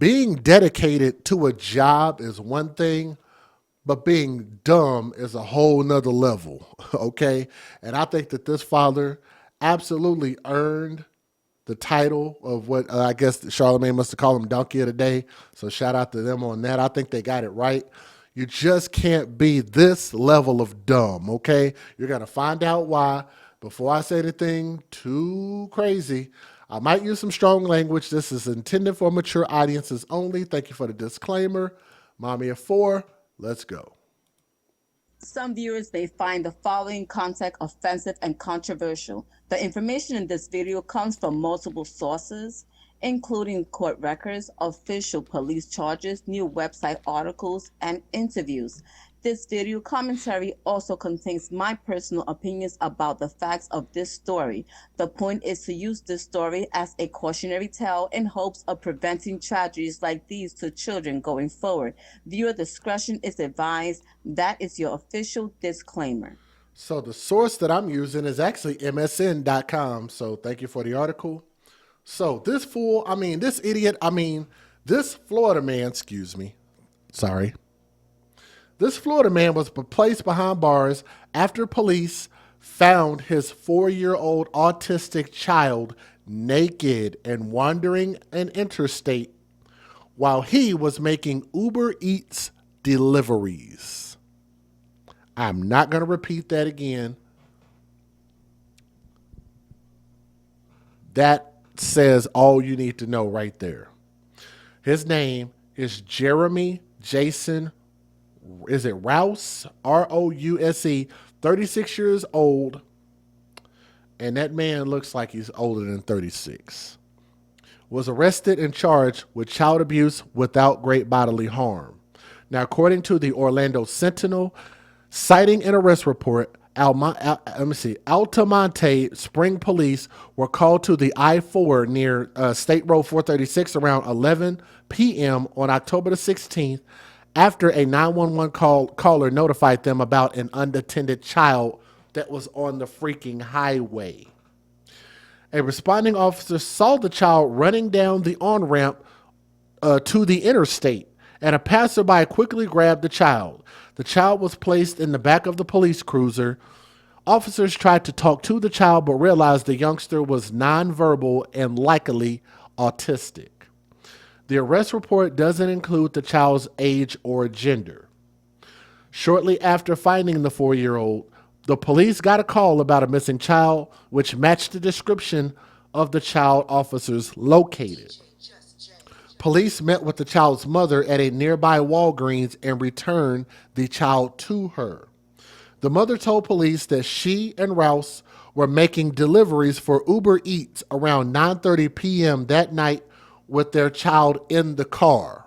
being dedicated to a job is one thing, but being dumb is a whole nother level. Okay. And I think that this father absolutely earned the title of what I guess Charlemagne must have called him Donkey of the Day. So shout out to them on that. I think they got it right. You just can't be this level of dumb, okay? You're going to find out why. Before I say anything too crazy, I might use some strong language. This is intended for mature audiences only. Thank you for the disclaimer. Mommy of four, let's go. Some viewers may find the following content offensive and controversial. The information in this video comes from multiple sources, including court records, official police charges, new website articles, and interviews. This video commentary also contains my personal opinions about the facts of this story. The point is to use this story as a cautionary tale in hopes of preventing tragedies like these to children going forward. Viewer discretion is advised. That is your official disclaimer. So the source that I'm using is actually MSN.com. So thank you for the article. So this fool, this idiot, this Florida man, excuse me, sorry. This Florida man was placed behind bars after police found his 4 year old autistic child naked and wandering an interstate while he was making Uber Eats deliveries. I'm not going to repeat that again. That says all you need to know right there. His name is Jeremy Jason, is it Rouse? Rouse, 36 years old. And that man looks like he's older than 36. Was arrested and charged with child abuse without great bodily harm. Now, according to the Orlando Sentinel, citing an arrest report, Altamonte Spring Police were called to the I-4 near State Road 436 around 11 p.m. on October the 16th after a 911 caller notified them about an unattended child that was on the freaking highway. A responding officer saw the child running down the on-ramp to the interstate, and a passerby quickly grabbed the child. The child was placed in the back of the police cruiser. Officers tried to talk to the child but realized the youngster was nonverbal and likely autistic. The arrest report doesn't include the child's age or gender. Shortly after finding the 4 year old, the police got a call about a missing child, which matched the description of the child officers located. Police met with the child's mother at a nearby Walgreens and returned the child to her. The mother told police that she and Rouse were making deliveries for Uber Eats around 9:30 p.m. that night with their child in the car.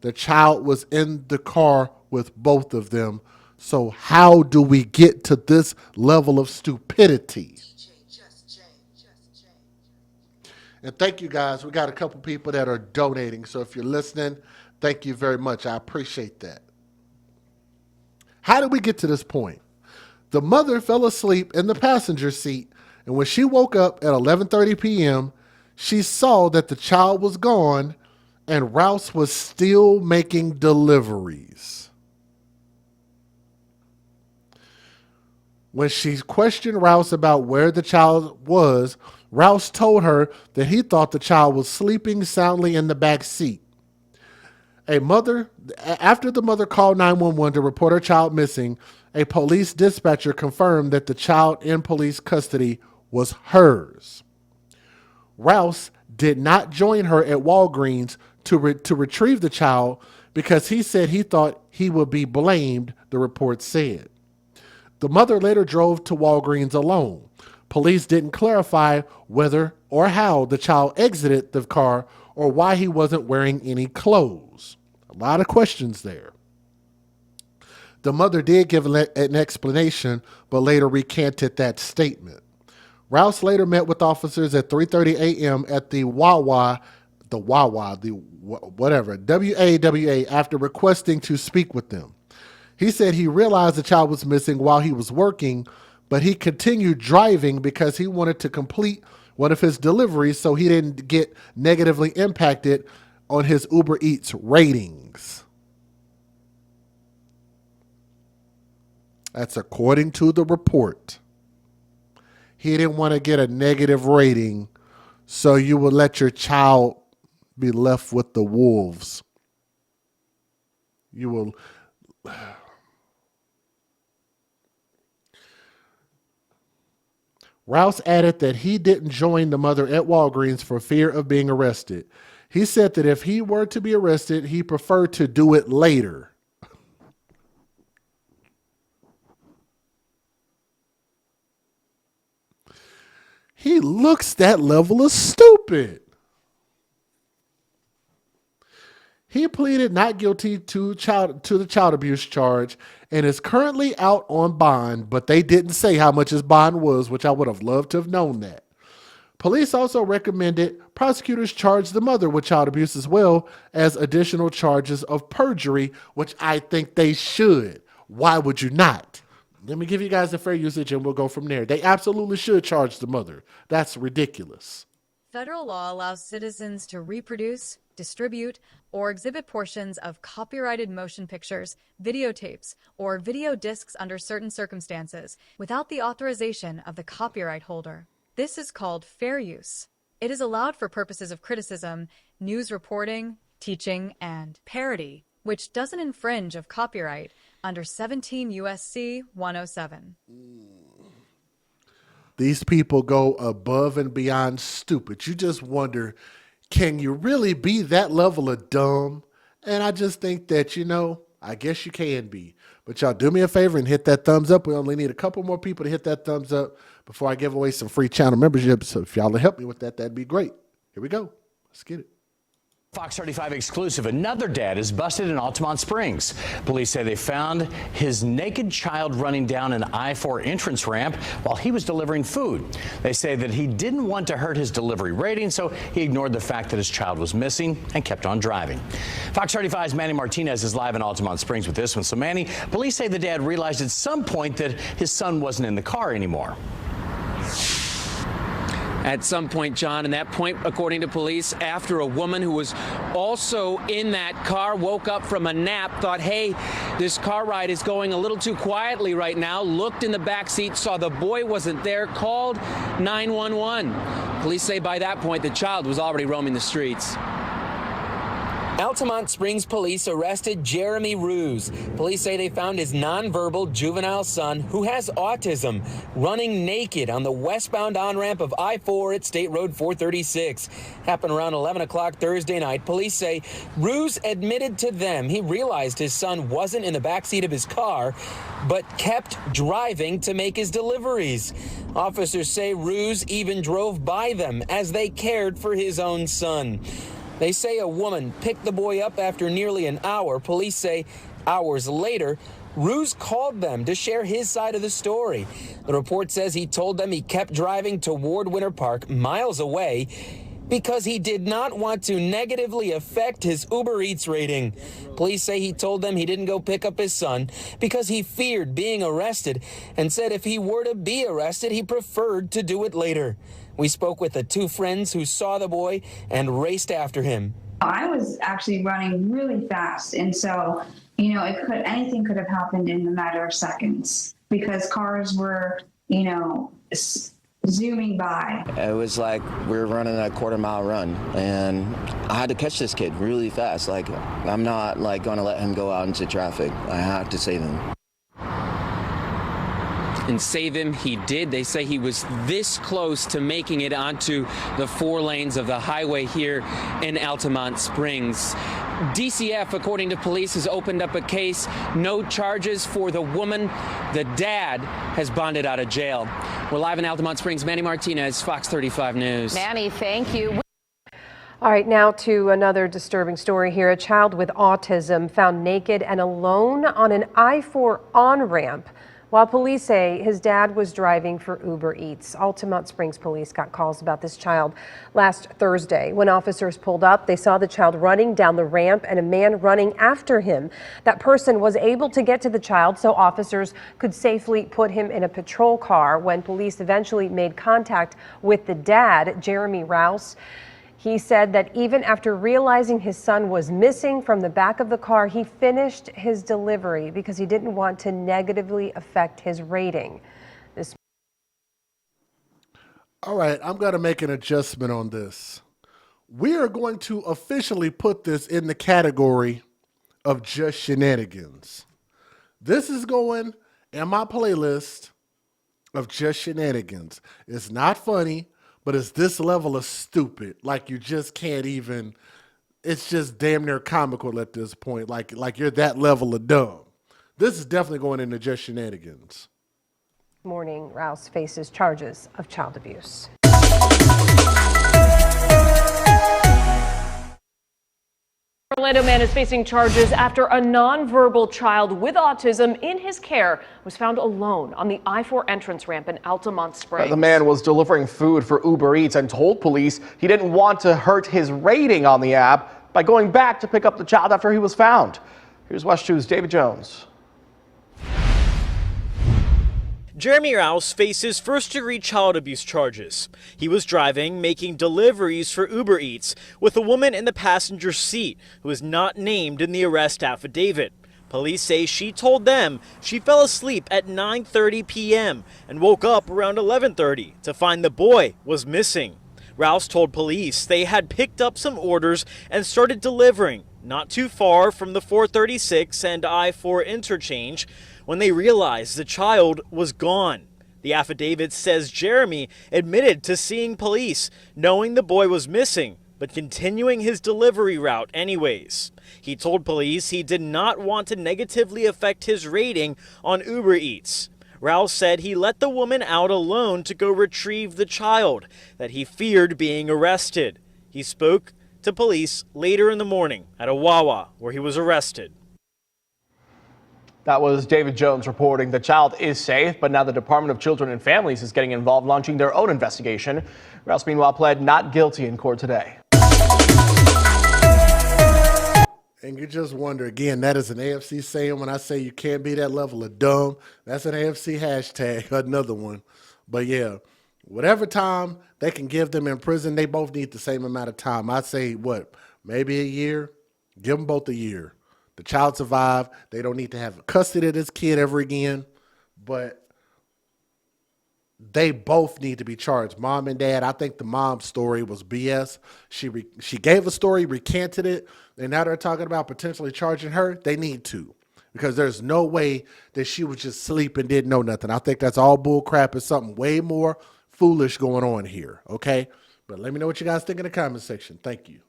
The child was in the car with both of them. So how do we get to this level of stupidity? And thank you guys. We got a couple people that are donating. So if you're listening, thank you very much. I appreciate that. How did we get to this point? The mother fell asleep in the passenger seat, and when she woke up at 11:30 p.m., she saw that the child was gone and Rouse was still making deliveries. When she questioned Rouse about where the child was, Rouse told her that he thought the child was sleeping soundly in the back seat. After the mother called 911 to report her child missing, a police dispatcher confirmed that the child in police custody was hers. Rouse did not join her at Walgreens to retrieve the child because he said he thought he would be blamed, the report said. The mother later drove to Walgreens alone. Police didn't clarify whether or how the child exited the car or why he wasn't wearing any clothes. A lot of questions there. The mother did give an explanation, but later recanted that statement. Rouse later met with officers at 3:30 a.m. at the WAWA after requesting to speak with them. He said he realized the child was missing while he was working, but he continued driving because he wanted to complete one of his deliveries so he didn't get negatively impacted on his Uber Eats ratings. That's according to the report. He didn't want to get a negative rating, so you would let your child be left with the wolves. You will. Rouse added that he didn't join the mother at Walgreens for fear of being arrested. He said that if he were to be arrested, he preferred to do it later. He looks that level of stupid. He pleaded not guilty to the child abuse charge and is currently out on bond, but they didn't say how much his bond was, which I would have loved to have known that. Police also recommended prosecutors charge the mother with child abuse as well as additional charges of perjury, which I think they should. Why would you not? Let me give you guys the fair usage and we'll go from there. They absolutely should charge the mother. That's ridiculous. Federal law allows citizens to reproduce, distribute, or exhibit portions of copyrighted motion pictures, videotapes, or video discs under certain circumstances without the authorization of the copyright holder. This is called fair use. It is allowed for purposes of criticism, news reporting, teaching, and parody, which doesn't infringe of copyright under 17 U.S.C. 107. These people go above and beyond stupid. You just wonder, can you really be that level of dumb? And I just think that, I guess you can be. But y'all do me a favor and hit that thumbs up. We only need a couple more people to hit that thumbs up before I give away some free channel memberships. So if y'all will help me with that, that'd be great. Here we go. Let's get it. Fox 35 exclusive. Another dad is busted in Altamont Springs. Police say they found his naked child running down an I-4 entrance ramp while he was delivering food. They say that he didn't want to hurt his delivery rating, so he ignored the fact that his child was missing and kept on driving. Fox 35's Manny Martinez is live in Altamont Springs with this one. So Manny, police say the dad realized at some point that his son wasn't in the car anymore. At some point, John, and that point, according to police, after a woman who was also in that car woke up from a nap, thought, hey, this car ride is going a little too quietly right now, looked in the back seat, saw the boy wasn't there, called 911. Police say by that point, the child was already roaming the streets. Altamont Springs police arrested Jeremy Ruse. Police say they found his nonverbal juvenile son, who has autism, running naked on the westbound on-ramp of I-4 at State Road 436. Happened around 11 o'clock Thursday night. Police say Ruse admitted to them he realized his son wasn't in the backseat of his car, but kept driving to make his deliveries. Officers say Ruse even drove by them as they cared for his own son. They say a woman picked the boy up after nearly an hour. Police say hours later, Ruse called them to share his side of the story. The report says he told them he kept driving toward Winter Park, miles away, because he did not want to negatively affect his Uber Eats rating. Police say he told them he didn't go pick up his son because he feared being arrested and said if he were to be arrested, he preferred to do it later. We spoke with the two friends who saw the boy and raced after him. I was actually running really fast, and so, anything could have happened in a matter of seconds because cars were, zooming by. It was like we were running a quarter-mile run, and I had to catch this kid really fast. I'm not going to let him go out into traffic. I have to save him. And save him, he did. They say he was this close to making it onto the 4 lanes of the highway here in Altamont Springs. DCF, according to police, has opened up a case. No charges for the woman. The dad has bonded out of jail. We're live in Altamont Springs. Manny Martinez, Fox 35 News. Manny, thank you. All right, now to another disturbing story here. A child with autism found naked and alone on an I-4 on-ramp while police say his dad was driving for Uber Eats. Altamont Springs police got calls about this child last Thursday. When officers pulled up, they saw the child running down the ramp and a man running after him. That person was able to get to the child so officers could safely put him in a patrol car. When police eventually made contact with the dad, Jeremy Rouse, he said that even after realizing his son was missing from the back of the car, he finished his delivery because he didn't want to negatively affect his rating. All right, I'm going to make an adjustment on this. We are going to officially put this in the category of just shenanigans. This is going in my playlist of just shenanigans. It's not funny, but it's this level of stupid. Like you just can't even, it's just damn near comical at this point. Like you're that level of dumb. This is definitely going into just shenanigans. Morning, Rouse faces charges of child abuse. Orlando man is facing charges after a nonverbal child with autism in his care was found alone on the I-4 entrance ramp in Altamont Springs. The man was delivering food for Uber Eats and told police he didn't want to hurt his rating on the app by going back to pick up the child after he was found. Here's West 2's David Jones. Jeremy Rouse faces first-degree child abuse charges. He was driving, making deliveries for Uber Eats with a woman in the passenger seat who is not named in the arrest affidavit. Police say she told them she fell asleep at 9:30 p.m. and woke up around 11:30 to find the boy was missing. Rouse told police they had picked up some orders and started delivering not too far from the 436 and I-4 interchange when they realized the child was gone. The affidavit says Jeremy admitted to seeing police, knowing the boy was missing, but continuing his delivery route anyways. He told police he did not want to negatively affect his rating on Uber Eats. Rouse said he let the woman out alone to go retrieve the child, that he feared being arrested. He spoke to police later in the morning at a Wawa where he was arrested. That was David Jones reporting the child is safe, but now the Department of Children and Families is getting involved, launching their own investigation. Rouse, meanwhile, pled not guilty in court today. And you just wonder, again, that is an AFC saying when I say you can't be that level of dumb. That's an AFC hashtag, another one. But yeah, whatever time they can give them in prison, they both need the same amount of time. I say, what, maybe a year? Give them both a year. The child survived. They don't need to have custody of this kid ever again. But they both need to be charged. Mom and dad, I think the mom's story was BS. She gave a story, recanted it, and now they're talking about potentially charging her. They need to, because there's no way that she was just sleep and didn't know nothing. I think that's all bull crap. It's something way more foolish going on here, okay? But let me know what you guys think in the comment section. Thank you.